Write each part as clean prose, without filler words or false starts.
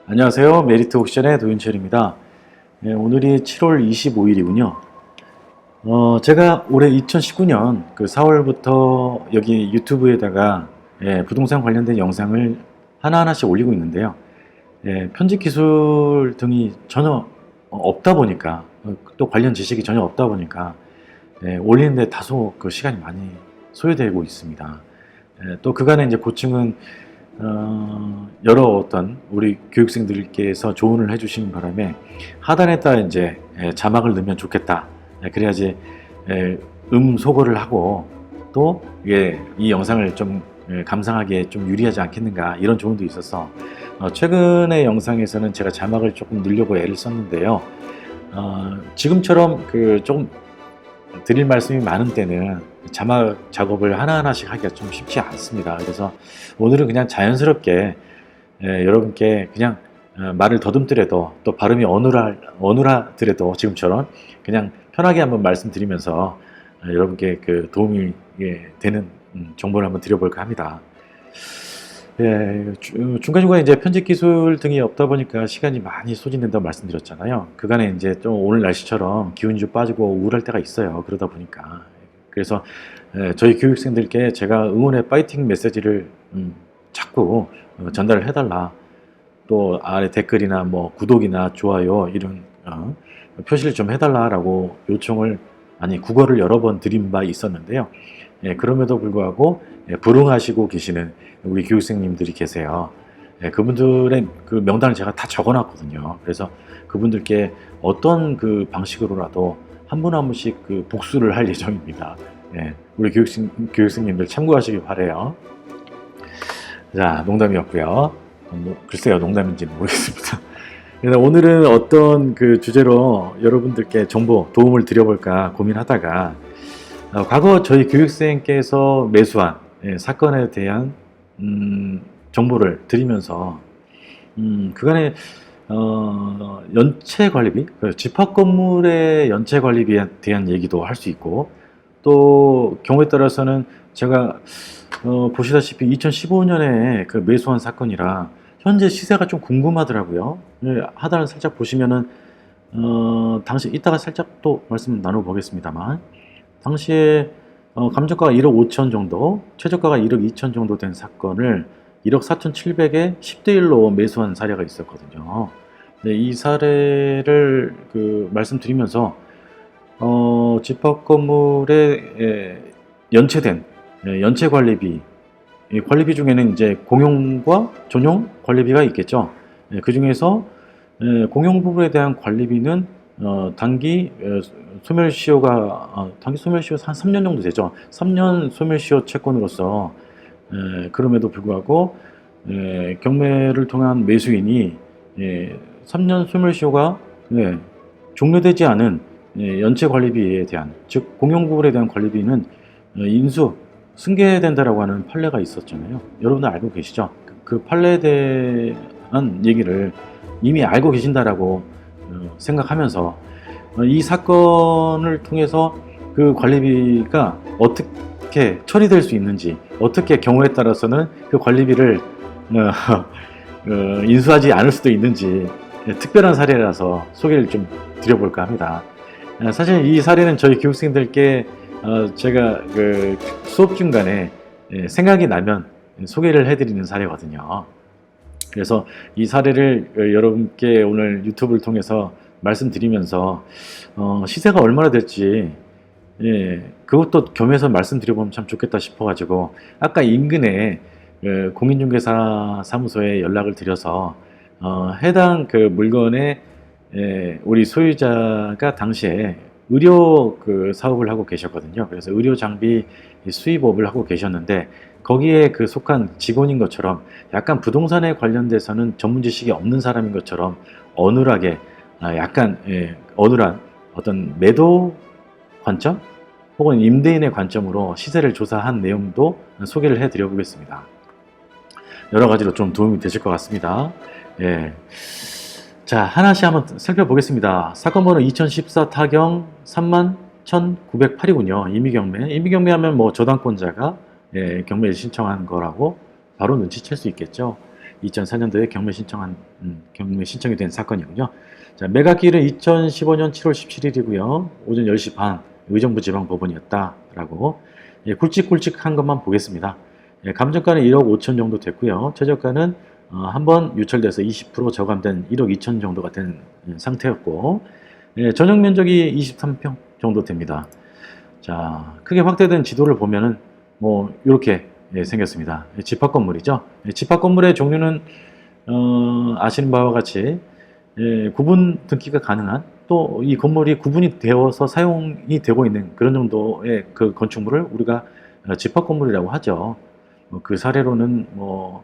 안녕하세요. 메리트 옥션의 도윤철입니다. 네, 오늘이 7월 25일이군요. 제가 올해 2019년 그 4월부터 여기 유튜브에다가 부동산 관련된 영상을 하나하나씩 올리고 있는데요. 편집 기술 등이 전혀 없다 보니까 또 관련 지식이 전혀 없다 보니까 올리는데 다소 그 시간이 많이 소요되고 있습니다. 또 그간에 이제 고충은 여러 어떤 우리 교육생들께서 조언을 해주신 바람에 하단에다 이제 자막을 넣으면 좋겠다. 그래야지 소거를 하고 또 이 영상을 좀 감상하기에 좀 유리하지 않겠는가 이런 조언도 있어서 최근의 영상에서는 제가 자막을 조금 넣으려고 애를 썼는데요. 지금처럼 그 조금 드릴 말씀이 많은 때는 자막 작업을 하나하나씩 하기가 좀 쉽지 않습니다. 그래서 오늘은 그냥 자연스럽게 여러분께 그냥 말을 더듬더라도 또 발음이 어눌하더라도 지금처럼 그냥 편하게 한번 말씀드리면서 여러분께 그 도움이 되는 정보를 한번 드려볼까 합니다. 중간중간에 이제 편집 기술 등이 없다 보니까 시간이 많이 소진된다고 말씀드렸잖아요. 그간에 이제 좀 오늘 날씨처럼 기운이 좀 빠지고 우울할 때가 있어요. 그러다 보니까. 그래서 저희 교육생들께 제가 응원의 파이팅 메시지를 자꾸 전달을 해달라. 또 아래 댓글이나 뭐 구독이나 좋아요 이런 표시를 좀 해달라라고 요청을 구걸을 여러 번 드린 바 있었는데요. 그럼에도 불구하고 불응하시고 계시는 우리 교육생님들이 계세요. 그분들의 그 명단을 제가 다 적어놨거든요. 그래서 그분들께 어떤 그 방식으로라도 한 분 한 분씩 그 복수를 할 예정입니다. 우리 교육생님들 참고하시기 바래요. 자, 농담이었고요. 글쎄요, 농담인지는 모르겠습니다. 그래서 오늘은 어떤 그 주제로 여러분들께 정보, 도움을 드려볼까 고민하다가 과거 저희 교육생께서 매수한 사건에 대한 정보를 드리면서 그간에 연체 관리비, 집합 건물의 연체 관리비에 대한 얘기도 할 수 있고 또 경우에 따라서는 제가 보시다시피 2015년에 그 매수한 사건이라 현재 시세가 좀 궁금하더라고요. 하단을 살짝 보시면은 당시 이따가 살짝 또 말씀 나눠보겠습니다만 당시에 감정가가 1억 5천 정도, 최저가가 1억 2천 정도 된 사건을 1억 4,700에 10대 1로 매수한 사례가 있었거든요. 이 사례를 말씀드리면서 집합 건물에 연체된 연체 관리비, 이 관리비 중에는 이제 공용과 전용 관리비가 있겠죠. 그 중에서 공용 부분에 대한 관리비는 단기 소멸시효가 한 3년 정도 되죠. 3년 소멸시효 채권으로서 그럼에도 불구하고 경매를 통한 매수인이 3년 소멸시효가 종료되지 않은 연체 관리비에 대한, 즉 공용 부분에 대한 관리비는 승계된다라고 하는 판례가 있었잖아요. 여러분들 알고 계시죠? 그 판례에 대한 얘기를 이미 알고 계신다라고 생각하면서 이 사건을 통해서 그 관리비가 어떻게 처리될 수 있는지, 어떻게 경우에 따라서는 그 관리비를 인수하지 않을 수도 있는지 특별한 사례라서 소개를 좀 드려볼까 합니다. 사실 이 사례는 저희 교육생들께 제가 그 수업 중간에 생각이 나면 소개를 해드리는 사례거든요. 그래서 이 사례를 여러분께 오늘 유튜브를 통해서 말씀드리면서 시세가 얼마나 될지 그것도 겸해서 말씀드려보면 참 좋겠다 싶어가지고 아까 인근에 공인중개사 사무소에 연락을 드려서 해당 그 물건의 우리 소유자가 당시에 의료 그 사업을 하고 계셨거든요. 그래서 의료 장비 수입업을 하고 계셨는데 거기에 그 속한 직원인 것처럼 약간 부동산에 관련돼서는 전문 지식이 없는 사람인 것처럼 어눌하게 약간 어눌한 어떤 매도 관점 혹은 임대인의 관점으로 시세를 조사한 내용도 소개를 해드려 보겠습니다. 여러 가지로 좀 도움이 되실 것 같습니다. 자, 하나씩 한번 살펴보겠습니다. 사건 번호 2014 타경 31,908이군요. 임의경매 하면 뭐 저당권자가 경매를 신청한 거라고 바로 눈치챌 수 있겠죠. 2004년도에 경매 신청이 된 사건이군요. 자, 매각기일은 2015년 7월 17일이고요. 오전 10시 반 의정부 지방법원이었다라고. 예, 굵직굵직한 것만 보겠습니다. 예, 감정가는 1억 5천 정도 됐고요. 최저가는 한번 유찰돼서 20% 저감된 1억 2천 정도가 된 상태였고, 예, 전용 면적이 23평 정도 됩니다. 자, 크게 확대된 지도를 보면은 뭐 이렇게 생겼습니다. 집합 건물이죠. 집합 건물의 종류는 아시는 바와 같이 구분 등기가 가능한, 또 이 건물이 구분이 되어서 사용이 되고 있는 그런 정도의 그 건축물을 우리가 집합 건물이라고 하죠. 그 사례로는 뭐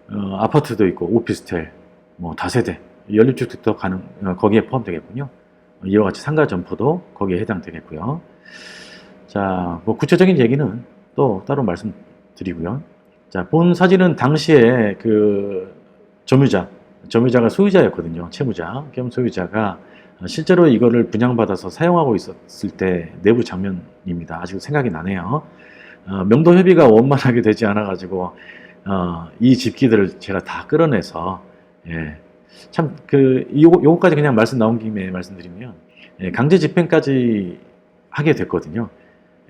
아파트도 있고 오피스텔, 뭐 다세대, 연립주택도 거기에 포함되겠군요. 이와 같이 상가 점포도 거기에 해당되겠고요. 자, 뭐 구체적인 얘기는 또 따로 말씀드리고요. 자, 본 사진은 당시에 그 점유자가 소유자였거든요. 채무자 겸 소유자가 실제로 이거를 분양받아서 사용하고 있었을 때 내부 장면입니다. 아직 생각이 나네요. 명도 협의가 원만하게 되지 않아가지고 이 집기들을 제가 다 끌어내서, 예, 참 요거까지 그냥 말씀 나온 김에 말씀드리면, 예, 강제 집행까지 하게 됐거든요.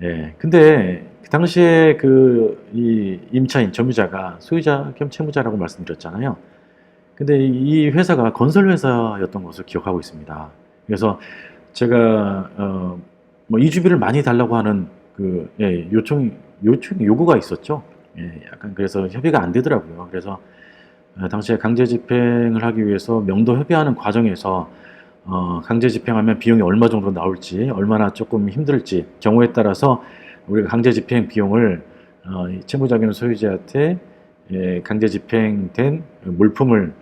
예, 근데 그 당시에 이 임차인 점유자가 소유자 겸 채무자라고 말씀드렸잖아요. 근데 이 회사가 건설회사였던 것을 기억하고 있습니다. 그래서 제가 뭐 이주비를 많이 달라고 하는 요구가 있었죠. 예, 약간 그래서 협의가 안 되더라고요. 그래서 당시에 강제 집행을 하기 위해서 명도 협의하는 과정에서 강제 집행하면 비용이 얼마 정도 나올지, 얼마나 조금 힘들지, 경우에 따라서 우리가 강제 집행 비용을 채무자 겸 소유자한테 강제 집행된 물품을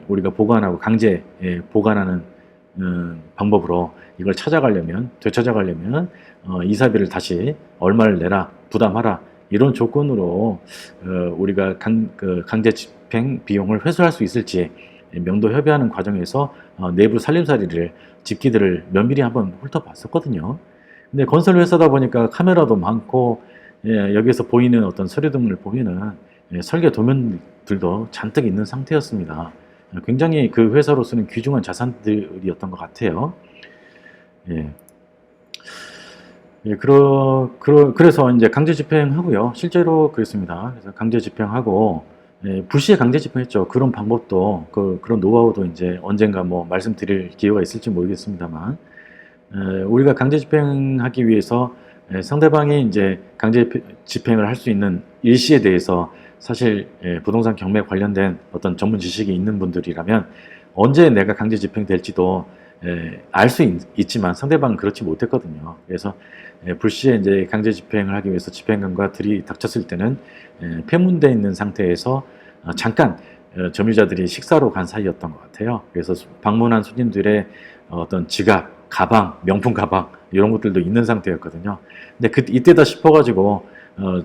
우리가 보관하고 강제 보관하는 방법으로 이걸 되찾아가려면 이사비를 다시 얼마를 내라, 부담하라, 이런 조건으로 우리가 강제 집행 비용을 회수할 수 있을지 명도 협의하는 과정에서 내부 살림살이를 집기들을 면밀히 한번 훑어봤었거든요. 근데 건설회사다 보니까 카메라도 많고, 여기에서 보이는 어떤 서류 등을 보면은 설계 도면들도 잔뜩 있는 상태였습니다. 굉장히 그 회사로서는 귀중한 자산들이었던 것 같아요. 예. 예, 그래서 이제 강제 집행하고요. 실제로 그랬습니다. 그래서 강제 집행하고, 불시에 강제 집행했죠. 그런 방법도, 그런 노하우도 이제 언젠가 뭐 말씀드릴 기회가 있을지 모르겠습니다만, 우리가 강제 집행하기 위해서 상대방이 이제 강제 집행을 할 수 있는 일시에 대해서 사실 부동산 경매 관련된 어떤 전문 지식이 있는 분들이라면 언제 내가 강제 집행될지도 알 수 있지만 상대방은 그렇지 못했거든요. 그래서 불시에 이제 강제 집행을 하기 위해서 집행관과 들이닥쳤을 때는 폐문되어 있는 상태에서 잠깐 점유자들이 식사로 간 사이였던 것 같아요. 그래서 방문한 손님들의 어떤 지갑, 가방, 명품 가방 이런 것들도 있는 상태였거든요. 근데 이때다 싶어가지고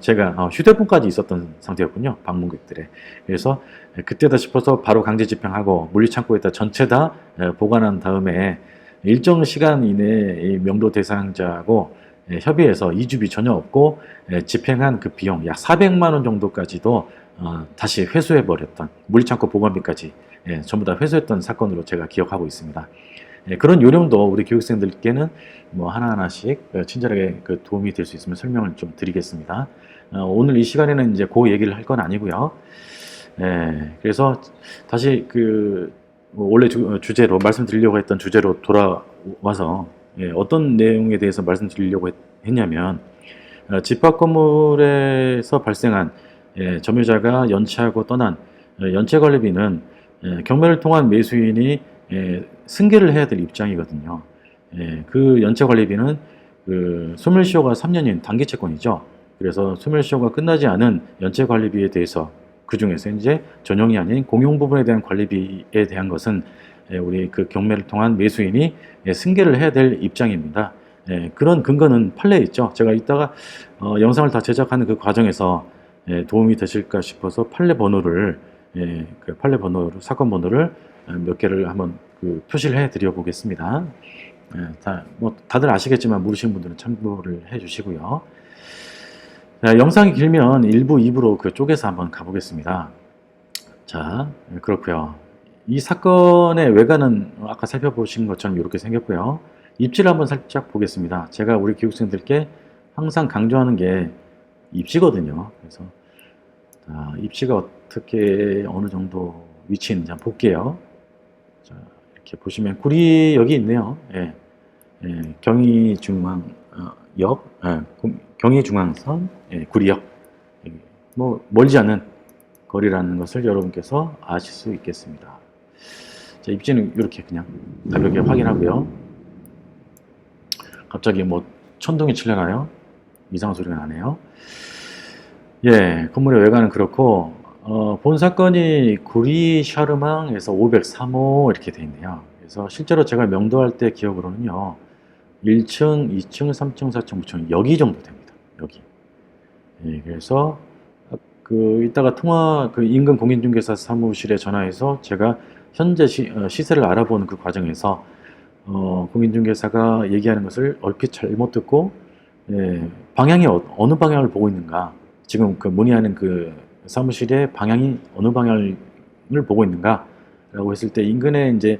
제가 휴대폰까지 있었던 상태였군요. 방문객들의. 그래서 그때다 싶어서 바로 강제 집행하고 물류창고에다 전체 다 보관한 다음에 일정 시간 이내에 이 명도 대상자하고 협의해서 이주비 전혀 없고 집행한 그 비용 약 400만 원 정도까지도 다시 회수해버렸던, 물류창고 보관비까지 전부 다 회수했던 사건으로 제가 기억하고 있습니다. 그런 요령도 우리 교육생들께는 뭐 하나하나씩 친절하게 도움이 될 수 있으면 설명을 좀 드리겠습니다. 오늘 이 시간에는 이제 그 얘기를 할 건 아니고요. 그래서 다시 원래 주제로 말씀드리려고 했던 주제로 돌아와서 어떤 내용에 대해서 말씀드리려고 했냐면, 집합 건물에서 발생한 점유자가 연체하고 떠난 연체관리비는 경매를 통한 매수인이 승계를 해야 될 입장이거든요. 그 연체관리비는 소멸시효가 3년인 단기채권이죠. 그래서 소멸시효가 끝나지 않은 연체관리비에 대해서, 그 중에서 이제 전용이 아닌 공용 부분에 대한 관리비에 대한 것은 우리 그 경매를 통한 매수인이 승계를 해야 될 입장입니다. 그런 근거는 판례에 있죠. 제가 이따가 영상을 다 제작하는 그 과정에서 도움이 되실까 싶어서 판례 번호를 사건 번호를 몇 개를 한번 표시를 해 드려 보겠습니다. 다들 아시겠지만 모르시는 분들은 참고를 해 주시고요. 자, 영상이 길면 1부, 2부로 쪼개서 한번 가보겠습니다. 자, 그렇고요. 이 사건의 외관은 아까 살펴보신 것처럼 이렇게 생겼고요. 입지를 한번 살짝 보겠습니다. 제가 우리 교육생들께 항상 강조하는 게 입지거든요. 그래서 입지가 어떻게 어느 정도 위치에 있는지 한번 볼게요. 자, 이렇게 보시면 굴이 여기 있네요. 예, 경의중앙역, 경의중앙선, 구리역. 뭐 멀지 않은 거리라는 것을 여러분께서 아실 수 있겠습니다. 자, 입지는 이렇게 그냥 가볍게 확인하고요. 갑자기 뭐 천둥이 치려나요? 이상한 소리가 나네요. 예, 건물의 외관은 그렇고 본 사건이 구리 샤르망에서 503호 이렇게 돼 있네요. 그래서 실제로 제가 명도할 때 기억으로는요, 1층, 2층, 3층, 4층, 5층 여기 정도 됩니다. 여기. 예, 그래서 이따가 인근 공인중개사 사무실에 전화해서 제가 현재 시세를 알아보는 그 과정에서 공인중개사가 얘기하는 것을 얼핏 잘못 듣고, 예, 방향이 어느 방향을 보고 있는가, 지금 문의하는 사무실의 방향이 어느 방향을 보고 있는가 라고 했을 때 인근에 이제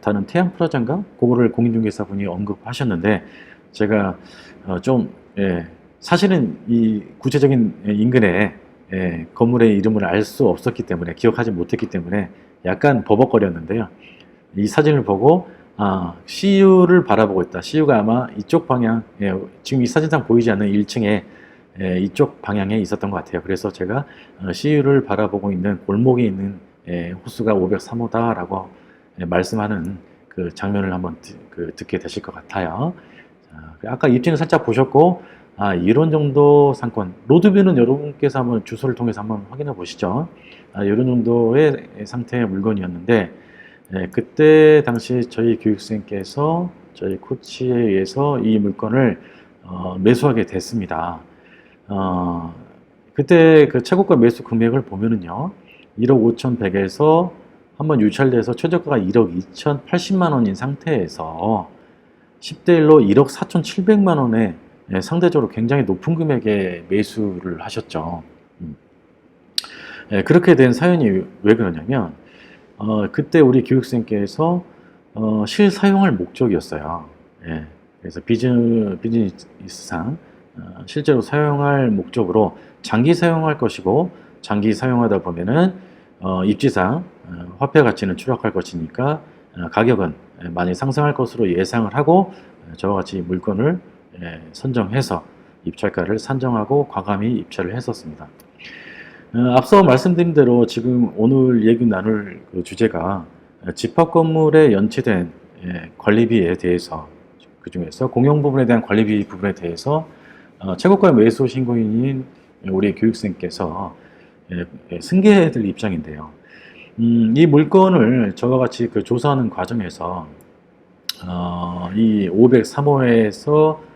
다른 태양 프라자인가 그거를 공인중개사분이 언급하셨는데, 제가 예, 사실은 이 구체적인 인근에 건물의 이름을 알 수 없었기 때문에, 기억하지 못했기 때문에 약간 버벅거렸는데요. 이 사진을 보고 CU를 바라보고 있다. CU가 아마 이쪽 방향, 지금 이 사진상 보이지 않는 1층에 이쪽 방향에 있었던 것 같아요. 그래서 제가 CU를 바라보고 있는 골목에 있는 호수가 503호다라고 말씀하는 그 장면을 한번 듣게 되실 것 같아요. 자, 아까 입지는 살짝 보셨고, 이런 정도 상권, 로드뷰는 여러분께서 한번 주소를 통해서 한번 확인해 보시죠. 이런 정도의 상태의 물건이었는데, 그때 당시 저희 교육생께서 저희 코치에 의해서 이 물건을 매수하게 됐습니다. 그때 그 최고가 매수 금액을 보면은요, 1억 5,100에서 한번 유찰돼서 최저가가 1억 2,080만 원인 상태에서 10대 1로 1억 4,700만 원에 상대적으로 굉장히 높은 금액에 매수를 하셨죠. 그렇게 된 사연이 왜 그러냐면, 그때 우리 교육생께서 실사용할 목적이었어요. 그래서 비즈니스상 실제로 사용할 목적으로 장기 사용할 것이고, 장기 사용하다 보면은 입지상 화폐 가치는 추락할 것이니까 가격은 많이 상승할 것으로 예상을 하고, 저와 같이 물건을 선정해서 입찰가를 산정하고 과감히 입찰을 했었습니다. 앞서 말씀드린 대로 지금 오늘 얘기 나눌 그 주제가 집합 건물에 연체된 관리비에 대해서, 그 중에서 공용 부분에 대한 관리비 부분에 대해서 최고가 매수 신고인인 우리 교육생께서 승계해야 될 입장인데요. 이 물건을 저와 같이 조사하는 과정에서 이 503호에서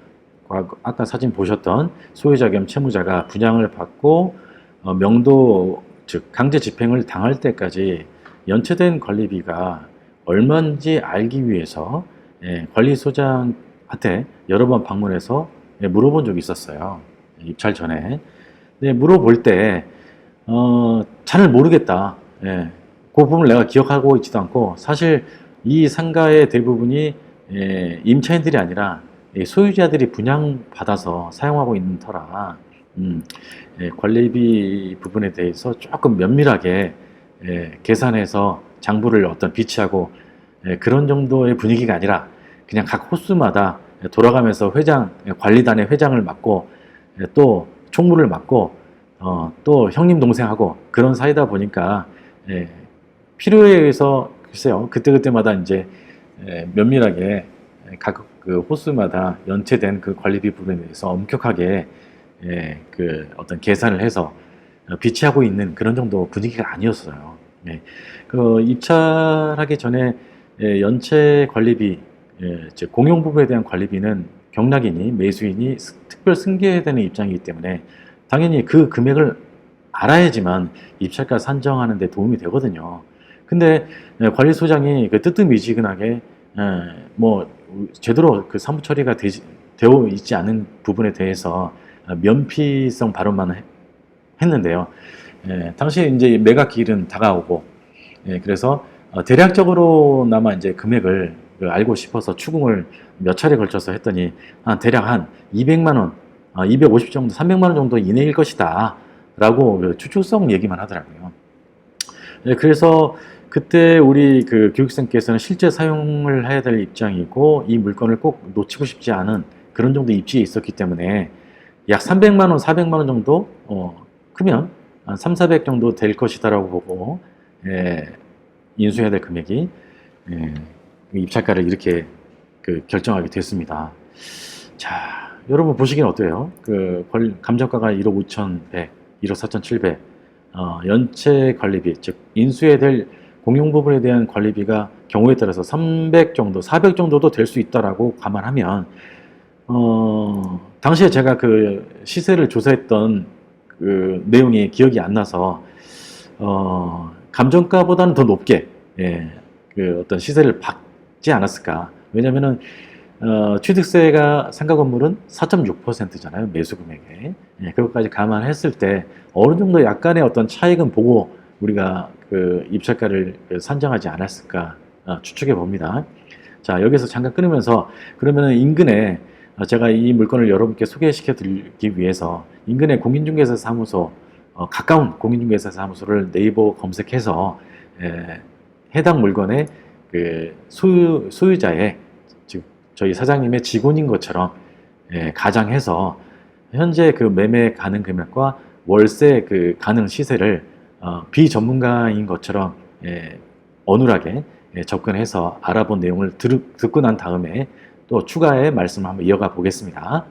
아까 사진 보셨던 소유자 겸 채무자가 분양을 받고 명도, 즉 강제 집행을 당할 때까지 연체된 관리비가 얼마인지 알기 위해서 관리소장한테 여러 번 방문해서 물어본 적이 있었어요. 입찰 전에. 물어볼 때 잘 모르겠다. 그 부분을 내가 기억하고 있지도 않고, 사실 이 상가의 대부분이 임차인들이 아니라 소유자들이 분양받아서 사용하고 있는 터라 관리비 부분에 대해서 조금 면밀하게 계산해서 장부를 비치하고 그런 정도의 분위기가 아니라, 그냥 각 호수마다 돌아가면서 관리단의 회장을 맡고 또 총무를 맡고 또 형님 동생하고 그런 사이다 보니까 필요에 의해서 글쎄요, 그때그때마다 이제 면밀하게 각 그 호수마다 연체된 그 관리비 부분에 대해서 엄격하게 어떤 계산을 해서 비치하고 있는 그런 정도 분위기가 아니었어요. 입찰하기 전에 연체 관리비, 즉 공용 부분에 대한 관리비는 경락인이, 매수인이 특별 승계해야 되는 입장이기 때문에 당연히 그 금액을 알아야지만 입찰가 산정하는 데 도움이 되거든요. 근데 관리소장이 뜨뜻미지근하게 제대로 사무 처리가 되어 있지 않은 부분에 대해서 면피성 발언만 했는데요. 당시에 이제 매각 기일은 다가오고, 그래서 대략적으로나마 이제 금액을 알고 싶어서 추궁을 몇 차례 걸쳐서 했더니 대략 한 200만 원, 250 정도, 300만 원 정도 이내일 것이다 라고 추측성 얘기만 하더라고요. 그래서 그때 우리 그 교육생께서는 실제 사용을 해야 될 입장이고 이 물건을 꼭 놓치고 싶지 않은 그런 정도 입지에 있었기 때문에 약 300만 원, 400만 원 정도 크면 한 3, 400 정도 될 것이다라고 보고 인수해야 될 금액이 입찰가를 이렇게 결정하게 됐습니다. 자, 여러분 보시기엔 어때요? 감정가가 1억 5,100, 1억 4,700, 연체 관리비, 즉 인수해야 될 공용 부분에 대한 관리비가 경우에 따라서 300 정도, 400 정도도 될 수 있다라고 감안하면 당시에 제가 그 시세를 조사했던 그 내용이 기억이 안 나서 감정가보다는 더 높게 그 어떤 시세를 받지 않았을까? 왜냐면은 취득세가 상가 건물은 4.6%잖아요. 매수 금액에. 그것까지 감안했을 때 어느 정도 약간의 어떤 차익은 보고 우리가 그 입찰가를 산정하지 않았을까 추측해 봅니다. 자, 여기서 잠깐 끊으면서 그러면은 인근에 제가 이 물건을 여러분께 소개시켜 드리기 위해서 인근의 공인중개사 사무소, 가까운 공인중개사 사무소를 네이버 검색해서 해당 물건의 그 소유자의 즉 저희 사장님의 직원인 것처럼 가장해서 현재 그 매매 가능 금액과 월세 그 가능 시세를 비전문가인 것처럼 어눌하게 접근해서 알아본 내용을 듣고 난 다음에 또 추가의 말씀을 한번 이어가 보겠습니다.